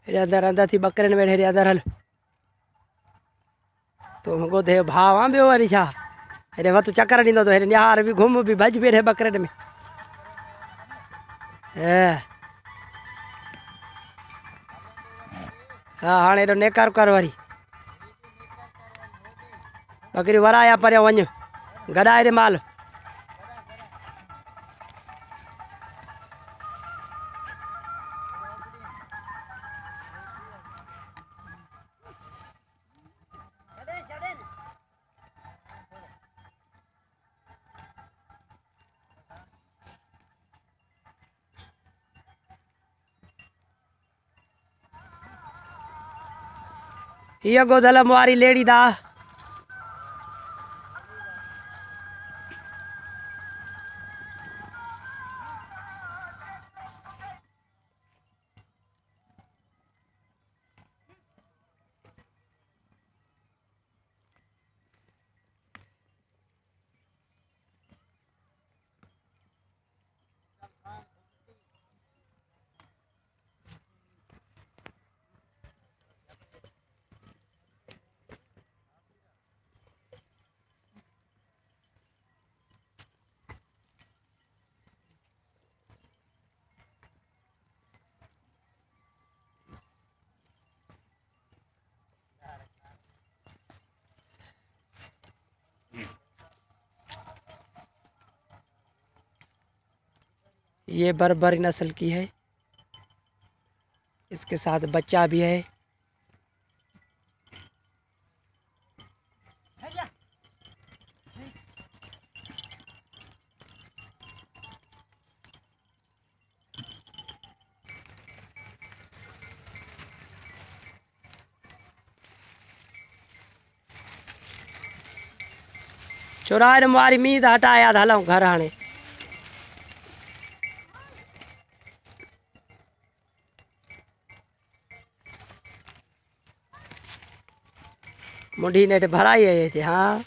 हेरे अंदर अंदर थी बकरे में हेरे अंदर हल तो हमको दे भाव हाँ बो वरी छा हेरे वत चक्कर ॾींदो तो हेरे निहार भी घुम भी भज भी रहे बकरे में हाँ हाँ एडो नेकार कर वरी बकरी वराया पर वञ गॾाए रे माल ये गोदल मुआरी लेडी दा ये बर्बरी नस्ल की है इसके साथ बच्चा भी है चुराए मुआरी मीद हटाया हलूं घर हाणे मुंडी नेट भराई है हाँ